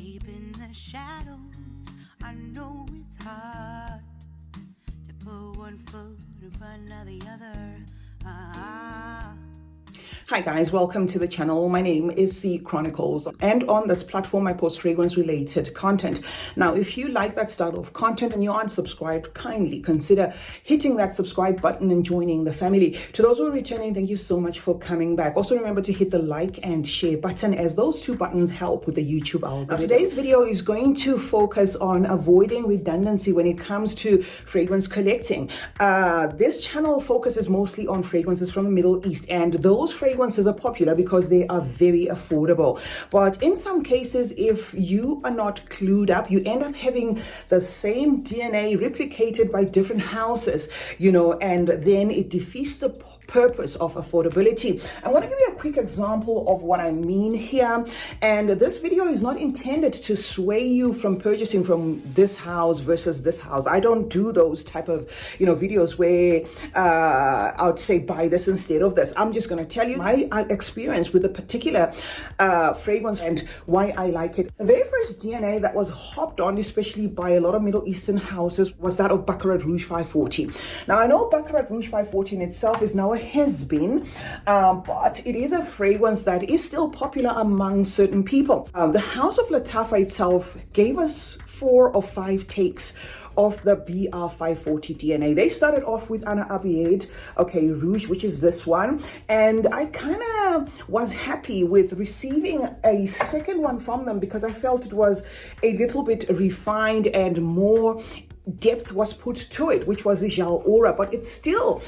Deep in the shadows, I know it's hard to put one foot in front of the other. Hi guys, welcome to the channel. My name is CeeChronicles, and on this platform I post fragrance related content. Now, if you like that style of content and you aren't subscribed, kindly consider hitting that subscribe button and joining the family. To those who are returning, thank you so much for coming back. Also remember to hit the like and share button, as those two buttons help with the YouTube algorithm. Now, today's video is going to focus on avoiding redundancy when it comes to fragrance collecting. This channel focuses mostly on fragrances from the Middle East, and those fragrances are popular because they are very affordable. But in some cases, if you are not clued up, you end up having the same DNA replicated by different houses, and then it defeats the purpose of affordability. I want to give you a quick example of what I mean here. And this video is not intended to sway you from purchasing from this house versus this house. I don't do those type of, videos where I would say buy this instead of this. I'm just going to tell you my experience with a particular fragrance and why I like it. The very first DNA that was hopped on, especially by a lot of Middle Eastern houses, was that of Baccarat Rouge 540. Now, I know Baccarat Rouge 540 in itself is now a has-been, but it is a fragrance that is still popular among certain people. The House of Lattafa itself gave us 4 or 5 takes of the BR540 DNA. They started off with Ana Abied, Rouge, which is this one, and I kind of was happy with receiving a second one from them because I felt it was a little bit refined and more depth was put to it, which was the Gel Aura, but it still,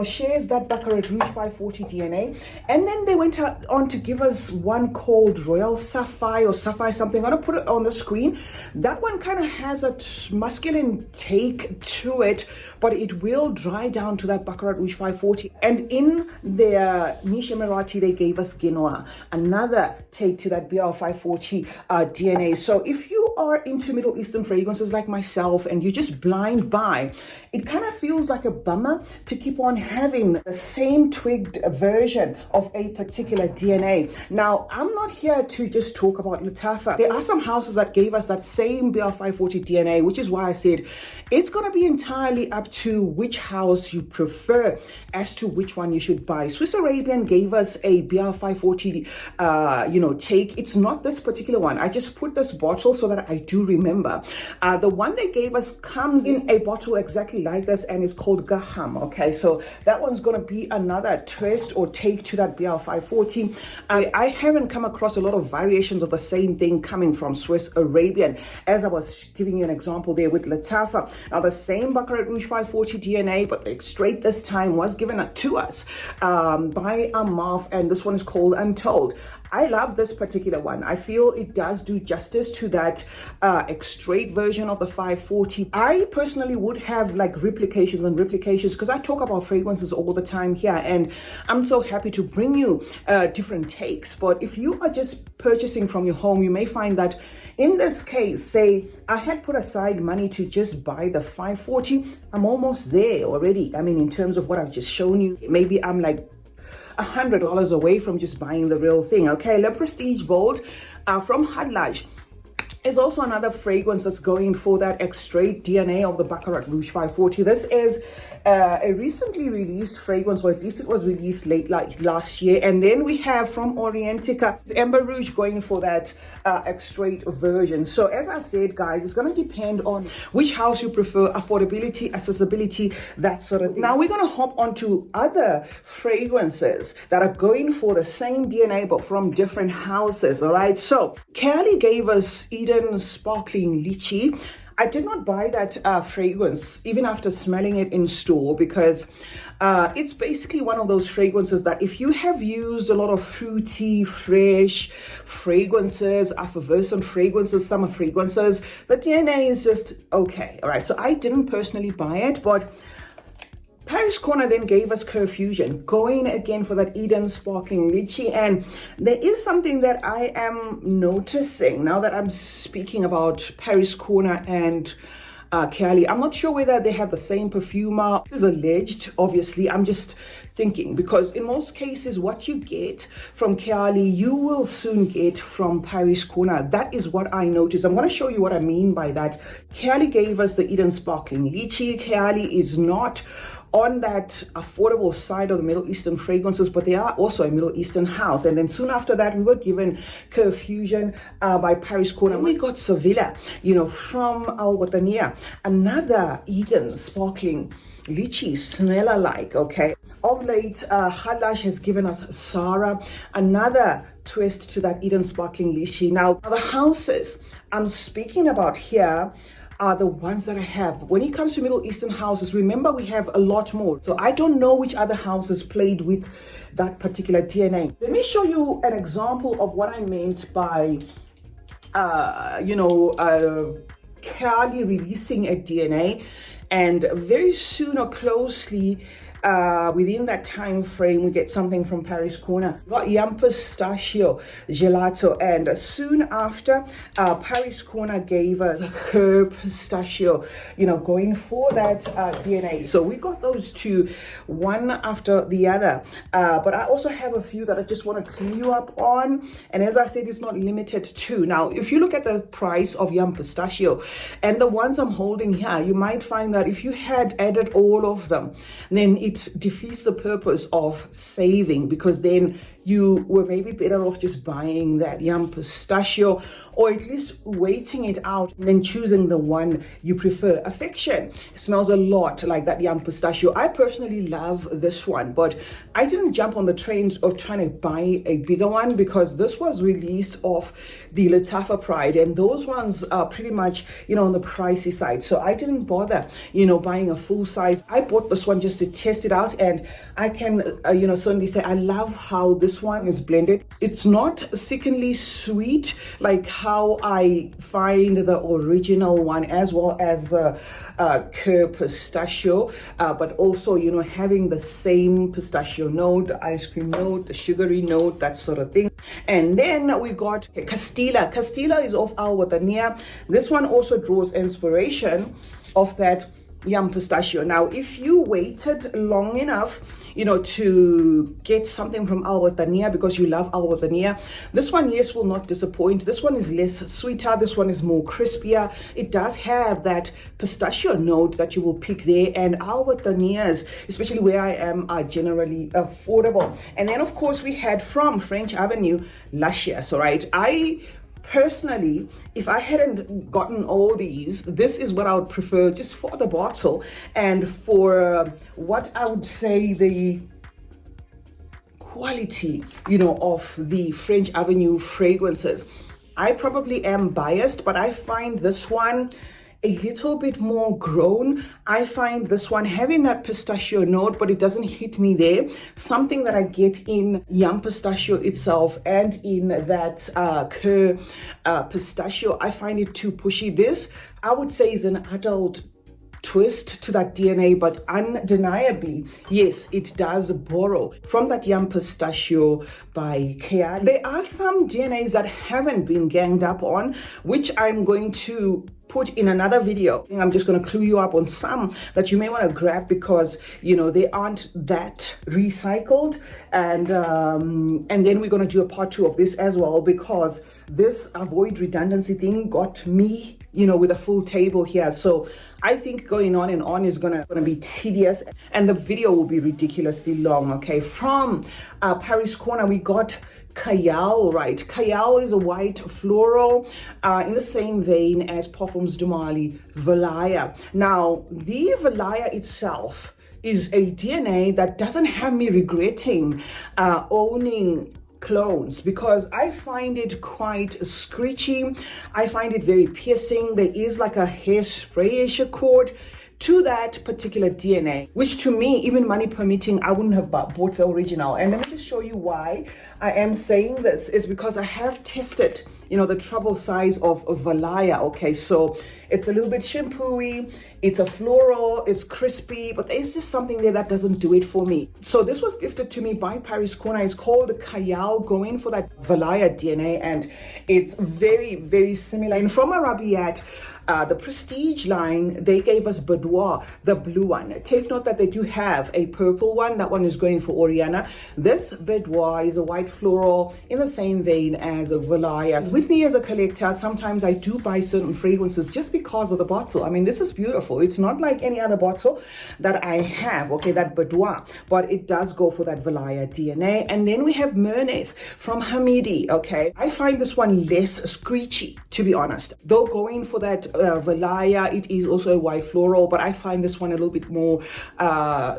shares that Baccarat Rouge 540 DNA. And then they went on to give us one called Royal Sapphire or Sapphire something. I'm going to put it on the screen. That one kind of has a masculine take to it, but it will dry down to that Baccarat Rouge 540. And in their niche Emirati, they gave us Genoa, another take to that BR 540 DNA. So if you are into Middle Eastern fragrances like myself and you just blind buy, it kind of feels like a bummer to keep on having the same twigged version of a particular DNA. Now, I'm not here to just talk about Lattafa. There are some houses that gave us that same BR540 DNA, which is why I said it's going to be entirely up to which house you prefer as to which one you should buy. Swiss Arabian gave us a BR540 take. It's not this particular one. I just put this bottle so that I do remember. The one they gave us comes in a bottle exactly like this, and it's called Gaham. Okay, so that one's going to be another twist or take to that BR540. I haven't come across a lot of variations of the same thing coming from Swiss Arabian, as I was giving you an example there with Lattafa. Now, the same Baccarat Rouge 540 DNA, but straight this time, was given to us by Amarf, and this one is called Untold. I love this particular one. I feel it does do justice to that straight version of the 540. I personally would have like replications because I talk about fragrances all the time here, and I'm so happy to bring you different takes. But if you are just purchasing from your home, you may find that in this case, say I had put aside money to just buy the 540, I'm almost there already. I mean, in terms of what I've just shown you, maybe I'm like $100 away from just buying the real thing. Okay, Le Prestige Bold from Hadlaj is also another fragrance that's going for that straight DNA of the Baccarat Rouge 540. This is a recently released fragrance, or at least it was released late last year. And then we have from Orientica, Amber Rouge, going for that straight version. So as I said, guys, it's going to depend on which house you prefer, affordability, accessibility, that sort of thing. Now we're going to hop onto other fragrances that are going for the same DNA but from different houses. All right, so Kelly gave us Sparkling Lychee. I did not buy that fragrance even after smelling it in store because it's basically one of those fragrances that if you have used a lot of fruity, fresh fragrances, effervescent fragrances, summer fragrances, the DNA is just okay. All right, so I didn't personally buy it, but Paris Corner then gave us Curfusion, going again for that Sparkling Lychee. And there is something that I am noticing now that I'm speaking about Paris Corner and Kylie. I'm not sure whether they have the same perfumer. This is alleged, obviously. I'm just thinking, because in most cases what you get from Kylie you will soon get from Paris Corner. That is what I noticed. I'm going to show you what I mean by that. Kylie gave us the Eden Sparkling Lychee. Kylie is not on that affordable side of the Middle Eastern fragrances, but they are also a Middle Eastern house. And then soon after that, we were given Curve Fusion by Paris Corner. We got Sevilla, from Al Watania, another Eden Sparkling Lychee, smell alike, okay? Of late, Halash has given us Sarah, another twist to that Eden Sparkling Lychee. Now, the houses I'm speaking about here are the ones that I have. When it comes to Middle Eastern houses, remember we have a lot more. So I don't know which other houses played with that particular DNA. Let me show you an example of what I meant by, Kylie releasing a DNA, and very soon or closely within that time frame, we get something from Paris Corner. We got Pistachio Gelato, and soon after, Paris Corner gave us her pistachio, going for that DNA. So we got those two, one after the other. But I also have a few that I just want to clean you up on. And as I said, it's not limited to. Now, if you look at the price of Pistachio and the ones I'm holding here, you might find that if you had added all of them, then it defeats the purpose of saving, because then you were maybe better off just buying that Pistachio, or at least waiting it out and then choosing the one you prefer. Affection smells a lot like that Pistachio. I personally love this one, but I didn't jump on the trend of trying to buy a bigger one, because this was released off the Latafa Pride, and those ones are pretty much, on the pricey side. So I didn't bother, buying a full size. I bought this one just to test it out, and I can, certainly say I love how this one is blended. It's not sickeningly sweet like how I find the original one, as well as Curve Pistachio, but also, having the same pistachio note, the ice cream note, the sugary note, that sort of thing. And then we got Castilla. Castilla is of Al Watania. This one also draws inspiration of that Pistachio. Now, if you waited long enough, to get something from Al Watania because you love Al Watania, this one, yes, will not disappoint. This one is less sweeter. This one is more crispier. It does have that pistachio note that you will pick there, and Al Watanias, especially where I am, are generally affordable. And then, of course, we had from French Avenue Luscious. All right, personally, if I hadn't gotten all these, this is what I would prefer just for the bottle and for what I would say the quality, of the French Avenue fragrances. I probably am biased, but I find this one a little bit more grown. I find this one having that pistachio note, but it doesn't hit me there. Something that I get in Pistachio itself and in that Curve Pistachio, I find it too pushy. This, I would say, is an adult twist to that DNA, but undeniably, yes, it does borrow from that Pistachio by Kylie. There are some DNAs that haven't been ganged up on, which I'm going to put in another video. I'm just going to clue you up on some that you may want to grab, because they aren't that recycled, and then we're going to do a part 2 of this as well, because this avoid redundancy thing got me with a full table here. So I think going on and on is gonna be tedious, and the video will be ridiculously long. Okay, from Paris Corner we got Cayal, right? Cayal is a white floral in the same vein as Parfums de Marly Valaya. Now, the Valaya itself is a DNA that doesn't have me regretting owning clones, because I find it quite screechy. I find it very piercing. There is like a hairsprayish accord to that particular DNA, which to me, even money permitting, I wouldn't have bought the original. And let me just show you why I am saying this, is because I have tested, the travel size of Valaya. Okay, so it's a little bit shampooy, It's a floral, it's crispy, but there's just something there that doesn't do it for me. So this was gifted to me by Paris Corner. It's called Kayal, going for that Valaya DNA, and it's very, very similar. And from Arabiat, the Prestige line, they gave us Boudoir, the blue one. Take note that they do have a purple one. That one is going for Oriana. This Boudoir is a white floral in the same vein as a Valaya. With me as a collector, sometimes I do buy certain fragrances just because of the bottle. I mean, this is beautiful. It's not like any other bottle that I have, okay, that Boudoir, but it does go for that Valaya DNA. And then we have Merneth from Hamidi, okay. I find this one less screechy, to be honest. Though going for that Valaya, it is also a white floral, but I find this one a little bit more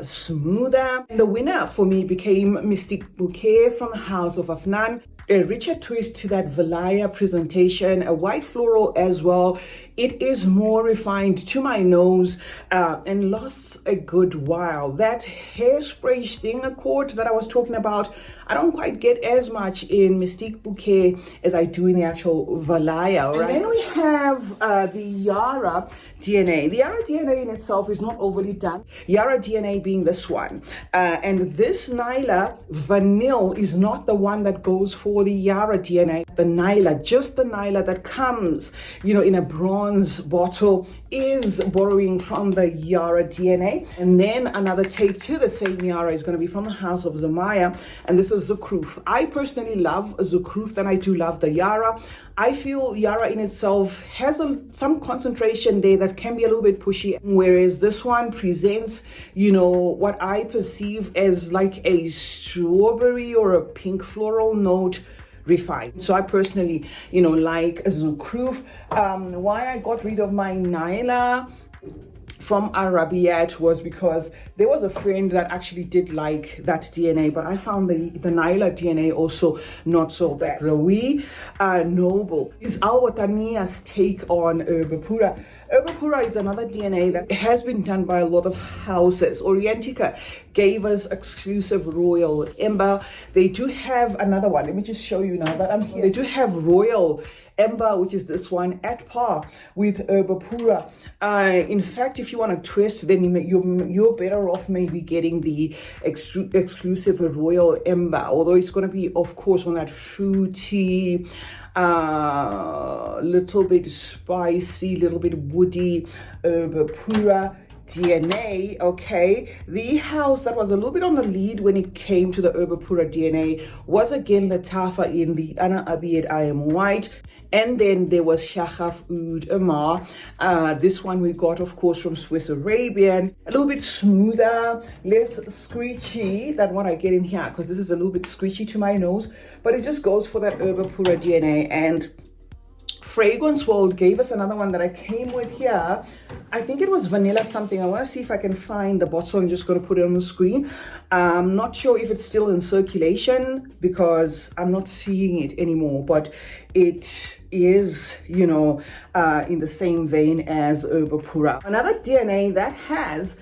smoother. And the winner for me became Mystique Bouquet from the House of Afnan. A richer twist to that Valaya presentation, a white floral as well. It is more refined to my nose and lasts a good while. That hairspray sting accord that I was talking about, I don't quite get as much in Mystique Bouquet as I do in the actual Valaya. Right? And then we have the Yara DNA. The Yara DNA in itself is not overly done. Yara DNA being this one. And this Nyla Vanille is not the one that goes for the Yara DNA. The Nyla, just the Nyla that comes, you know, in a bronze bottle, is borrowing from the Yara DNA. And then another take to the same Yara is going to be from the House of Zamaya, and this is Zucruf. I personally love Zucruf than I do love the Yara. I feel Yara in itself has some concentration there that can be a little bit pushy, whereas this one presents, you know, what I perceive as like a strawberry or a pink floral note refined. So I personally, you know, like Zucruf. Why I got rid of my Nyla from Arabiat was because there was a friend that actually did like that DNA, but I found the Nyla DNA also not so bad. Rawi Noble is Al-Wataniya's take on Herba Pura. Herba Pura is another DNA that has been done by a lot of houses. Orientica gave us exclusive Royal Ember. They do have another one. Let me just show you now that I'm here. They do have Royal Ember, which is this one, at par with Herba Pura. In fact, if you want to twist, then you're better off maybe getting the exclusive Royal Ember, although it's going to be, of course, on that fruity, little bit spicy, little bit woody Herba Pura DNA, okay. The house that was a little bit on the lead when it came to the Herba Pura DNA was again Latafa in the Ana Abiyed I Am White. And then there was Shachaf Oud Amar. This one we got, of course, from Swiss Arabian. A little bit smoother, less screechy than what I get in here, because this is a little bit screechy to my nose. But it just goes for that Herba Pura DNA. And Fragrance World gave us another one that I came with here. I think it was vanilla something. I want to see if I can find the bottle. I'm just going to put it on the screen. I'm not sure if it's still in circulation because I'm not seeing it anymore, but it is, you know, in the same vein as Herba Pura. Another DNA that has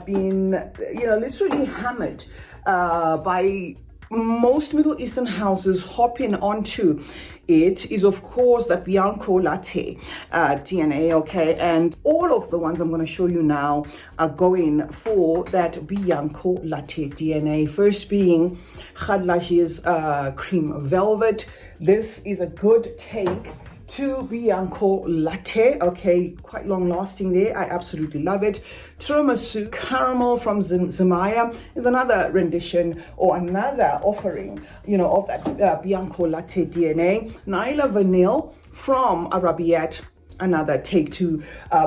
been, you know, literally hammered by most Middle Eastern houses hopping onto it is, of course, that Bianco Latte DNA, okay? And all of the ones I'm going to show you now are going for that Bianco Latte DNA. First being Khadlaji's Cream Velvet. This is a good take to Bianco Latte, okay, quite long lasting there. I absolutely love it. Tiramisu Caramel from Zamaya is another rendition or another offering, you know, of that Bianco Latte DNA. Nyla Vanille from Arabiat, another take to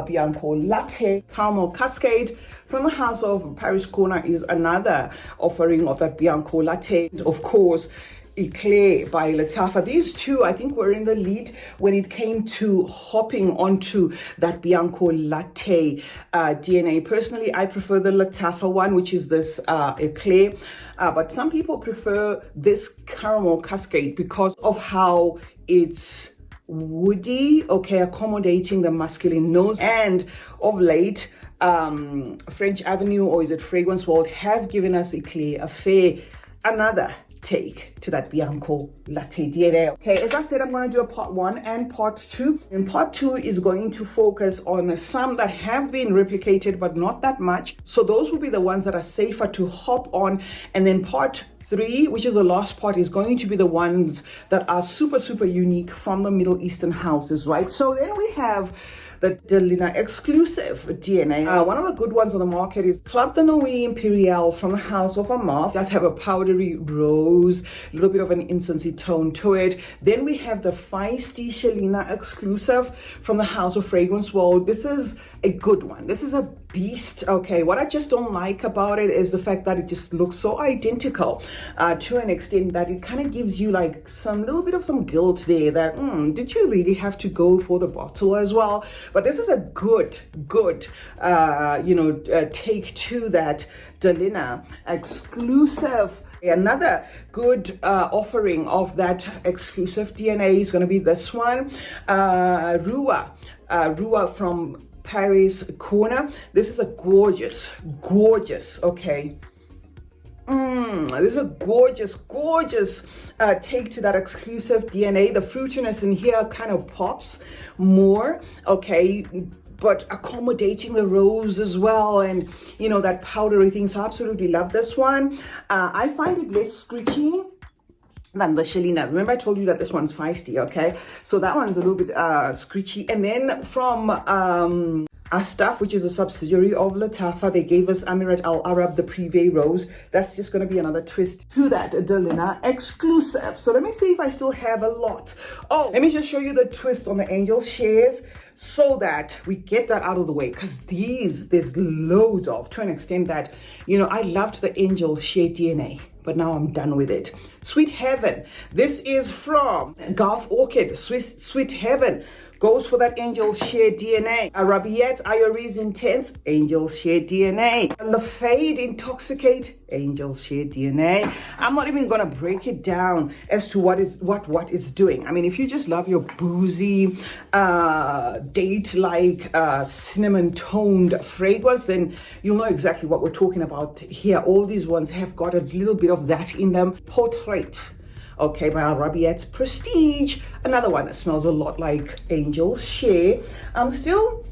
Bianco Latte. Caramel Cascade from the House of Paris Corner is another offering of that Bianco Latte. Of course, Eclair by Latafa. These two, I think, were in the lead when it came to hopping onto that Bianco Latte DNA. Personally, I prefer the Latafa one, which is this Eclair. But some people prefer this Caramel Cascade because of how it's woody, okay, accommodating the masculine nose. And of late, French Avenue, or is it Fragrance World, have given us Eclair Affair, another take to that Bianco Latte DNA. Okay, as I said, I'm going to do a part 1 and part 2. And part 2 is going to focus on some that have been replicated, but not that much. So those will be the ones that are safer to hop on. And then part 3, which is the last part, is going to be the ones that are super, super unique from the Middle Eastern houses, right? So then we have the Delina Exclusif DNA. One of the good ones on the market is Club de Nuit Imperial from the House of Amar. It does have a powdery rose, a little bit of an incensey tone to it. Then we have the Feisty Delina Exclusif from the House of Fragrance World. This is a good one. This is a beast. Okay, what I just don't like about it is the fact that it just looks so identical to an extent that it kind of gives you like some little bit of some guilt there that did you really have to go for the bottle as well? But this is a good take to that Delina Exclusif. Another good offering of that exclusive DNA is going to be this one, Rua from Paris Corner. This is a gorgeous, okay. This is a gorgeous take to that exclusive DNA. The fruitiness in here kind of pops more, okay, but accommodating the rose as well, and you know, that powdery thing. So I absolutely love this one. I find it less scritchy than the Shelina. Remember I told you that this one's feisty, okay? So that one's a little bit scritchy. And then from Astaf, which is a subsidiary of Latafa, they gave us Amirat Al Arab, the Privé Rose. That's just going to be another twist to that Delina Exclusif. So let me see if I still have a lot. Oh, let me just show you the twist on the Angel Shares so that we get that out of the way, because there's loads of, to an extent that, you know, I loved the Angel Share DNA, but now I'm done with it. Sweet Heaven. This is from Gulf Orchid. Sweet Heaven goes for that Angel Share DNA. Arabiette Iris Intense, Angel Share DNA. Lafade Intoxicate, Angel Share DNA. I'm not even gonna break it down as to what is doing. I mean, if you just love your boozy, date-like, cinnamon-toned fragrance, then you'll know exactly what we're talking about here. All these ones have got a little bit of that in them. Portrait, okay, by Arabiette's Prestige. Another one that smells a lot like Angel Share. I'm still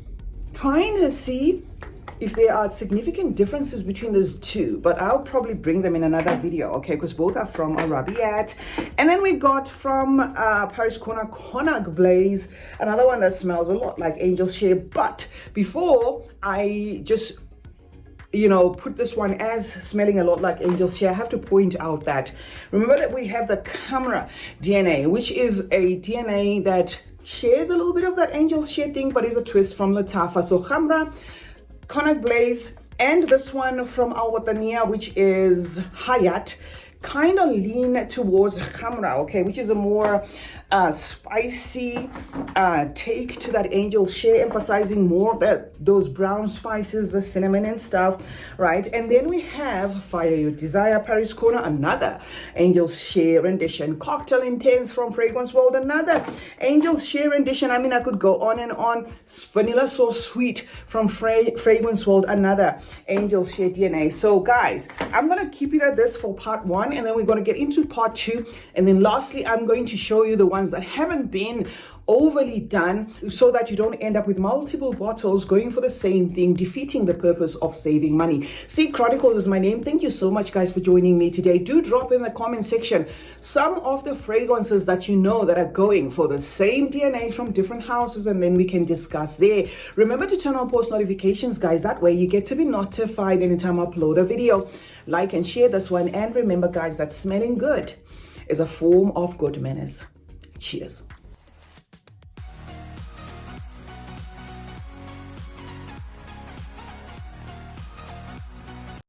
trying to see if there are significant differences between those two, but I'll probably bring them in another video, okay, because both are from Arabiette. And then we got from Paris Corner Cognac Blaze, another one that smells a lot like Angel Share. But before I just put this one as smelling a lot like Angel Share, I have to point out that, remember that we have the Camera DNA, which is a DNA that shares a little bit of that Angel Share thing, but is a twist from Latafa. So Camera, Cognac Blaze, and this one from Al Watania, which is Hayat, kind of lean towards Khamra, okay, which is a more spicy take to that Angel Share, emphasizing more of those brown spices, the cinnamon and stuff, right? And then we have Fire Your Desire, Paris Corner, another Angel Share rendition. Cocktail Intense from Fragrance World, another Angel Share rendition. I mean, I could go on and on. Vanilla So Sweet from Fragrance World, another Angel Share DNA. So guys, I'm going to keep it at this for part 1, and then we're going to get into part 2. And then lastly, I'm going to show you the ones that haven't been overly done, so that you don't end up with multiple bottles going for the same thing, defeating the purpose of saving money. CeeChronicles is my name. Thank you so much, guys, for joining me today. Do drop in the comment section some of the fragrances that you know that are going for the same DNA from different houses, and then we can discuss there. Remember to turn on post notifications, guys. That way you get to be notified anytime I upload a video. Like and share this one, and remember, guys, that smelling good is a form of good manners. Cheers.